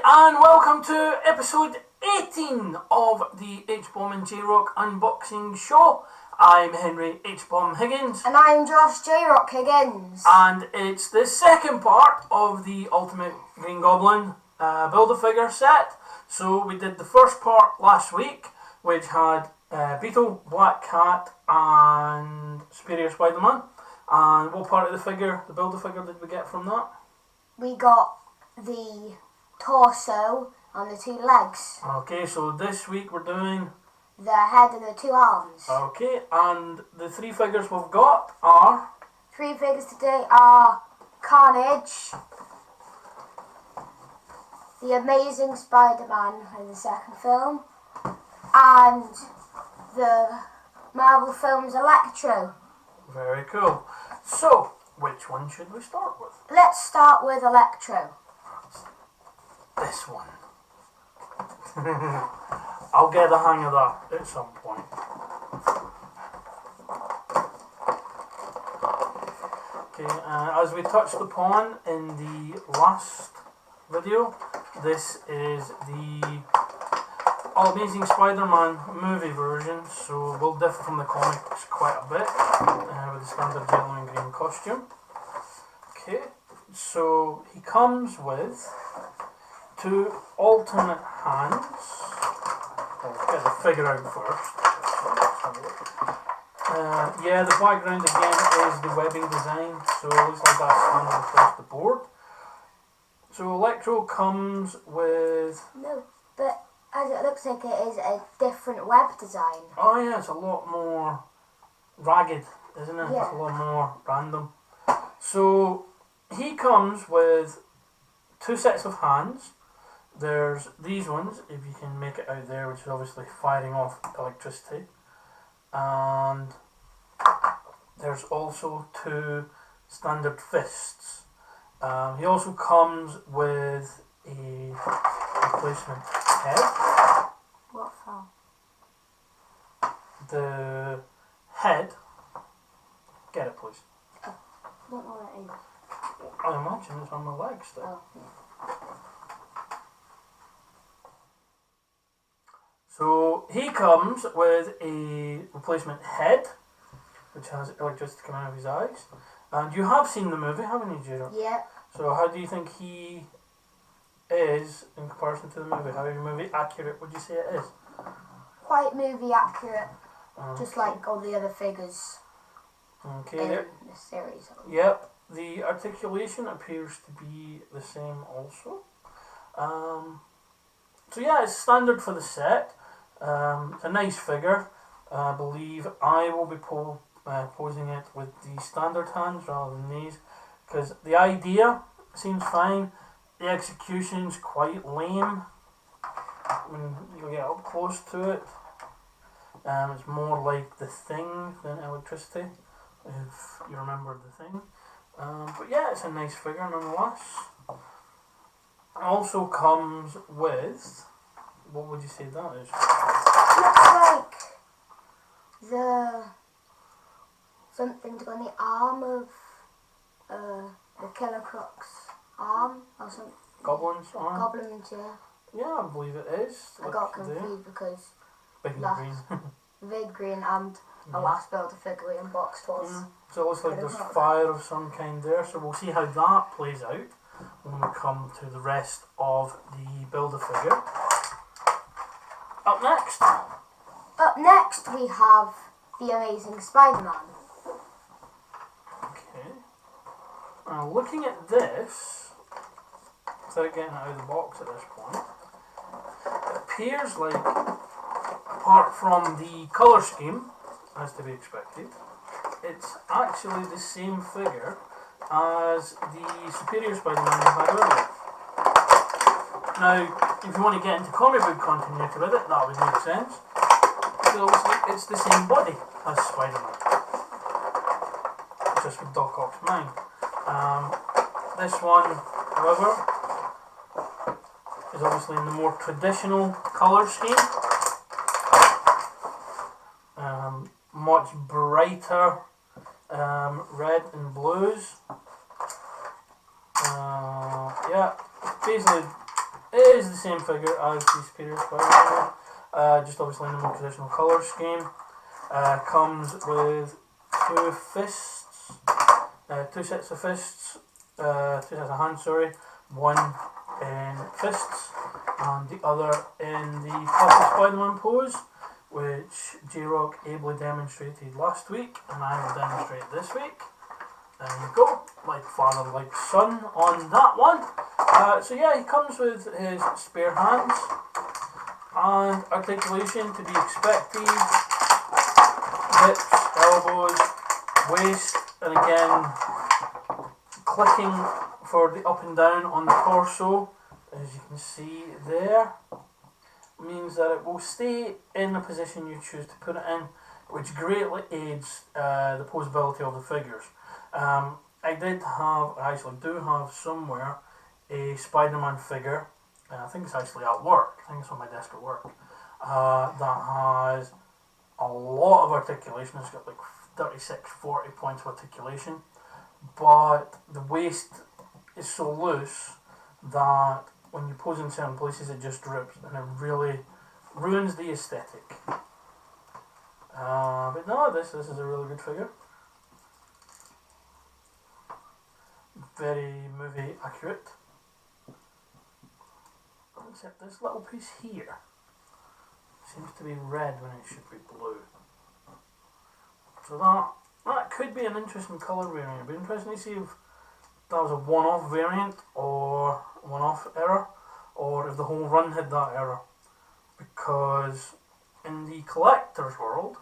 and welcome to episode 18 of the H-Bomb and J-Rock unboxing show. I'm Henry H-Bomb Higgins. And I'm Josh J-Rock Higgins. And it's the second part of the Ultimate Green Goblin Build-a-Figure set. So we did the first part last week, which had Beetle, Black Cat and Superior Spider-Man. And what part of the figure, the Build-a-Figure, did we get from that? We got the torso and the two legs. Okay, so this week we're doing the head and the two arms. Okay, and the three figures we've got are... Three figures today are Carnage, the Amazing Spider-Man in the second film, and the Marvel film's Electro. Very cool. So, which one should we start with? Let's start with Electro. This one. I'll get the hang of that at some point. Okay, as we touched upon in the last video, this is the Amazing Spider-Man movie version, so it will differ from the comics quite a bit, with the standard yellow and green costume. Okay, so he comes with two alternate hands. I'll get the figure out first. Yeah, the background again is the webbing design, so it looks like that's standard across the board. So Electro comes with... No, but as it looks like it is a different web design. Oh yeah, it's a lot more ragged, isn't it? Yeah. It's a lot more random. So he comes with two sets of hands. There's these ones, if you can make it out there, which is obviously firing off electricity. And there's also two standard fists. He also comes with a replacement head. What for? The head. Get it, please. I don't know what it is. I imagine it's on my leg still. Oh, yeah. So he comes with a replacement head, which has electricity coming out of his eyes. And you have seen the movie, haven't you, Jiro? Yeah. So how do you think he is in comparison to the movie? How movie accurate would you say it is? Quite movie accurate, Okay. just like all the other figures Okay. in There. the series. Yep. The articulation appears to be the same also. So yeah, it's standard for the set. It's a nice figure. I believe I will be posing it with the standard hands rather than these, because the idea seems fine. The execution's quite lame when you get up close to it. It's more like The Thing than Electricity, if you remember The Thing. But yeah, it's a nice figure nonetheless. It also comes with, what would you say that is? Looks like the something to go on the arm of the Killer Croc's arm or something. Goblin's arm? Goblins, yeah. Yeah, I believe it is. I got confused because Big and last- green. Big Green and the last Build-a-Figure we unboxed was. So it looks like Bit of there's rock. fire of some kind there, so we'll see how that plays out when we come to the rest of the Build-a-Figure. Up next, Up next we have the Amazing Spider-Man. okay. Now looking at this, without getting it out of the box at this point, it appears like, apart from the colour scheme, as to be expected, it's actually the same figure as the Superior Spider-Man we had earlier. Now, if you want to get into comic book continuity with it, that would make sense. So obviously it's the same body as Spider-Man, just with Doc Ock's mind. This one, however, is obviously in the more traditional colour scheme. Much brighter red and blues. Yeah, basically it is the same figure as the Superior Spider-Man, just obviously in the more traditional colour scheme. Comes with two fists, two sets of fists, two sets of hands, sorry, one in fists and the other in the classic Spider-Man pose, which J-Rock ably demonstrated last week and I will demonstrate this week. There you go, like father, like son on that one. So yeah, he comes with his spare hands and articulation to be expected. Hips, elbows, waist, and again clicking for the up and down on the torso, as you can see there, means that it will stay in the position you choose to put it in, which greatly aids the posability of the figures. I actually do have somewhere a Spider-Man figure, and I think it's actually at work, I think it's on my desk at work, that has a lot of articulation. It's got like 36, 40 points of articulation, but the waist is so loose that when you pose in certain places it just drips and it really ruins the aesthetic. But no, this is a really good figure. Very movie accurate. Except this little piece here seems to be red when it should be blue. So that could be an interesting colour variant. It'd be interesting to see if that was a one-off variant or one-off error, or if the whole run had that error. Because in the collector's world,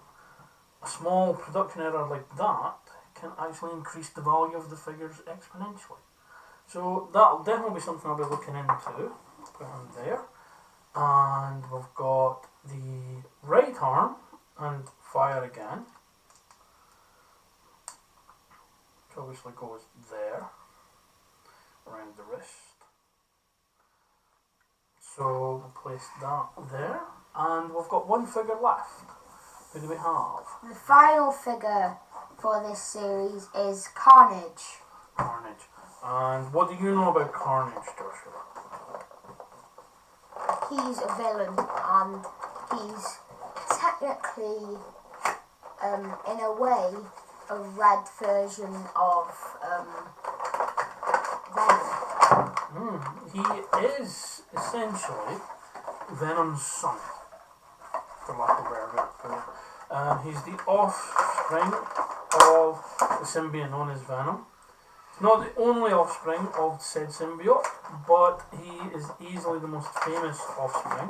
a small production error like that can actually increase the value of the figures exponentially. So that'll definitely be something I'll be looking into. Put on there. And we've got the right arm and fire again, which obviously goes there around the wrist. So we'll place that there, and we've got one figure left. Who do we have? The final figure for this series is Carnage. Carnage. And what do you know about Carnage, Joshua? He's a villain, and he's technically, in a way, a red version of Venom. He is essentially Venom's son, for lack of a better word. He's the offspring of the symbiote known as Venom. Not the only offspring of said symbiote, but he is easily the most famous offspring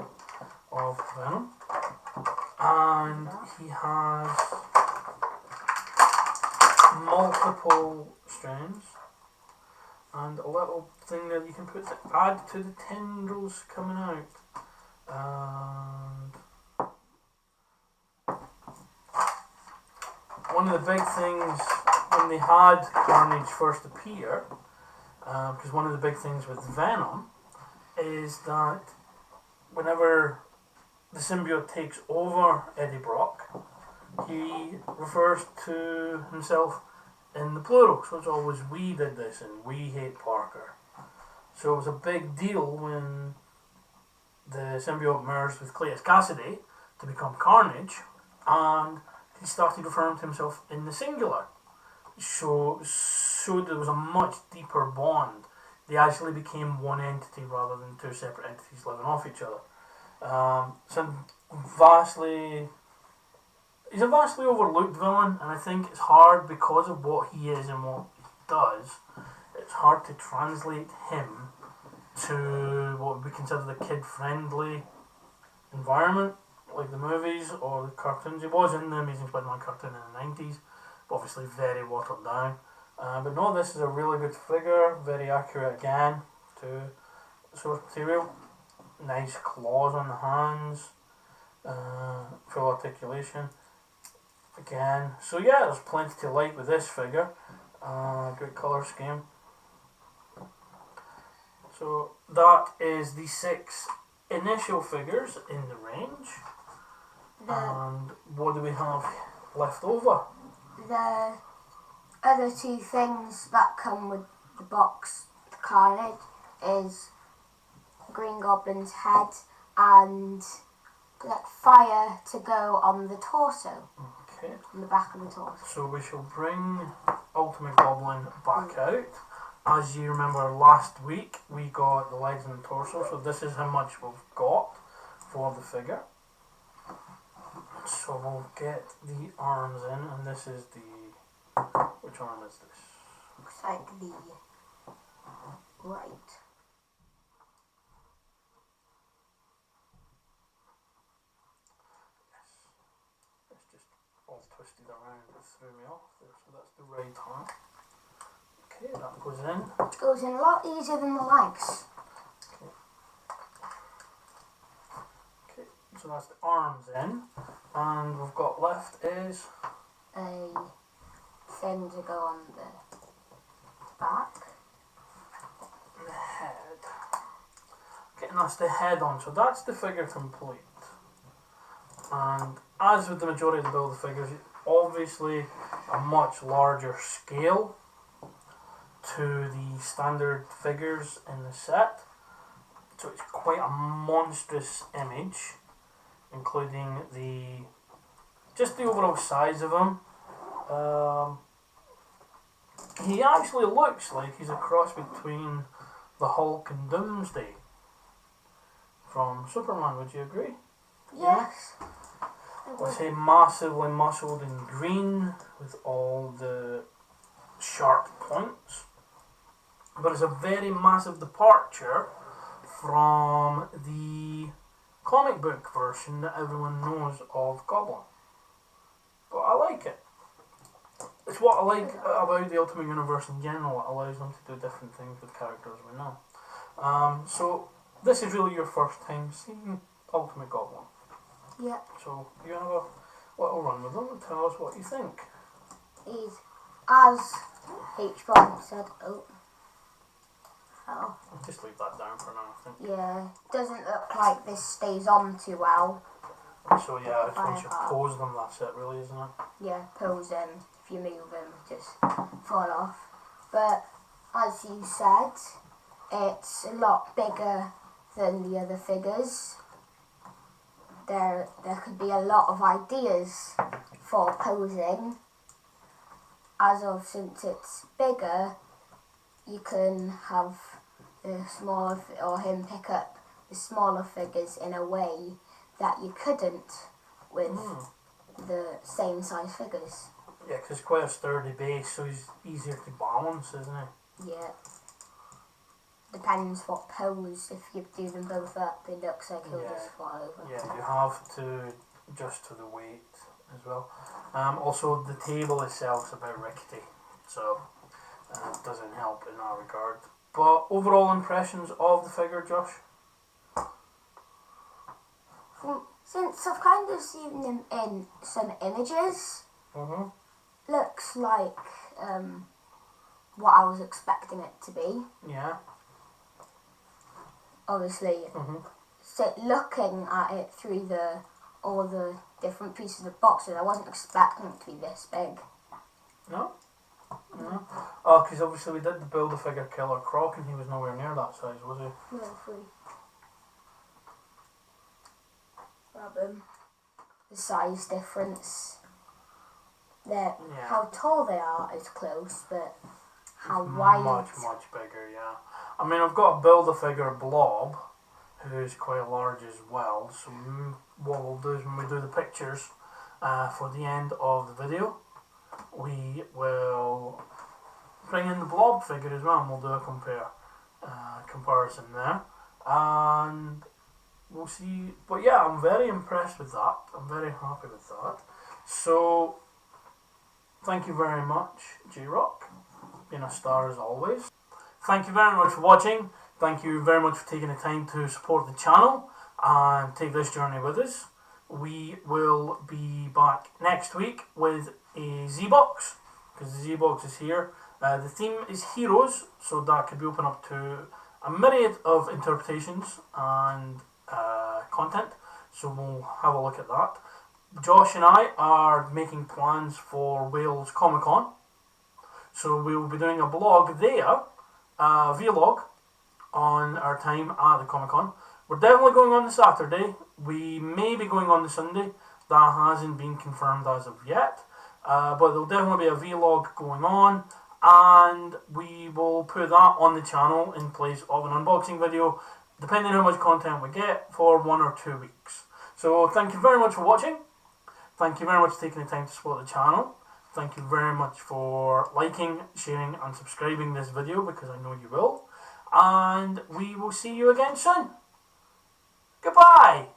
of Venom. And he has multiple strands and a little thing that you can put to add to the tendrils coming out. And one of the big things when they had Carnage first appear, because one of the big things with Venom is that whenever the symbiote takes over Eddie Brock, he refers to himself in the plural, so it's always we did this and we hate Parker. So it was a big deal when the symbiote merged with Cletus Cassidy to become Carnage, and he started referring to himself in the singular. So there was a much deeper bond. They actually became one entity rather than two separate entities living off each other. He's a vastly overlooked villain, and I think it's hard because of what he is and what he does. It's hard to translate him to what would be considered a kid-friendly environment, like the movies or the cartoons. He was in the Amazing Spider-Man cartoon in the 90s, but obviously very watered down. But no, this is a really good figure, very accurate again to source material. Nice claws on the hands, full articulation again. So yeah, there's plenty to like with this figure. Good colour scheme. So that is the 6 initial figures in the range. And what do we have left over? The other 2 things that come with the box Carnage is Green Goblin's head and like fire to go on the torso. Okay. On the back of the torso. So we shall bring Ultimate Goblin back out. As you remember, last week we got the legs and the torso, so this is how much we've got for the figure. So we'll get the arms in, and this is the... Which arm is this? Looks like the right. Yes. It's just all twisted around, it threw me off there, so that's the right arm. Okay, that goes in. It goes in a lot easier than the legs. Okay, so that's the arms in, and we've got left is a thing to go on the back. the head. Okay, and that's the head on, so that's the figure complete. And as with the majority of the Build-A-Figures, it's obviously a much larger scale to the standard figures in the set, so it's quite a monstrous image, including just the overall size of him. He actually looks like he's a cross between the Hulk and Doomsday from Superman, would you agree? Yes. With him massively muscled in green with all the sharp points. But it's a very massive departure from the comic book version that everyone knows of Goblin. But I like it. It's what I like about the Ultimate Universe in general. It allows them to do different things with characters we know. So this is really your first time seeing Ultimate Goblin. Yeah. So you have a little run with them and tell us what you think. He's, as H1 said, oh. I'll just leave that down for now, I think. Yeah, doesn't look like this stays on too well. So yeah, it's once you pose them, that's it really, isn't it? Yeah, pose them. If you move them, just fall off. But as you said, it's a lot bigger than the other figures. There could be a lot of ideas for posing. Since it's bigger, you can have the smaller or him pick up the smaller figures in a way that you couldn't with the same size figures. Yeah, because quite a sturdy base, so he's easier to balance, isn't he? Yeah. Depends what pose. If you do them both up, it looks like he'll just fall over. Yeah, you have to adjust to the weight as well. Also, the table itself is a bit rickety, so it doesn't help in that regard. But overall impressions of the figure, Josh? Since I've kind of seen him in some images, looks like what I was expecting it to be. Yeah. Obviously, looking at it through all the different pieces of boxes, I wasn't expecting it to be this big. No? No. Oh, because obviously we did the Build-A-Figure Killer Croc and he was nowhere near that size, was he? No, free. Grab the size difference. How tall they are is close, but how wide... Much bigger, yeah. I mean, I've got a Build-A-Figure Blob, who's quite large as well, so what we'll do is when we do the pictures for the end of the video, we will bring in the Blob figure as well, and we'll do a comparison there, and we'll see. But yeah, I'm very impressed with that. I'm very happy with that. So thank you very much, J-Rock. Being a star as always. Thank you very much for watching. Thank you very much for taking the time to support the channel and take this journey with us. We will be back next week with a Z-Box, because the Z-Box is here. The theme is heroes, so that could be open up to a myriad of interpretations and content, so we'll have a look at that. Josh and I are making plans for Wales Comic Con, so we will be doing a blog there, vlog, on our time at the Comic Con. We're definitely going on the Saturday. We may be going on the Sunday. That hasn't been confirmed as of yet. But there'll definitely be a vlog going on, and we will put that on the channel in place of an unboxing video, depending on how much content we get, for 1 or 2 weeks. So thank you very much for watching. Thank you very much for taking the time to support the channel. Thank you very much for liking, sharing and subscribing this video, because I know you will. And we will see you again soon. Goodbye!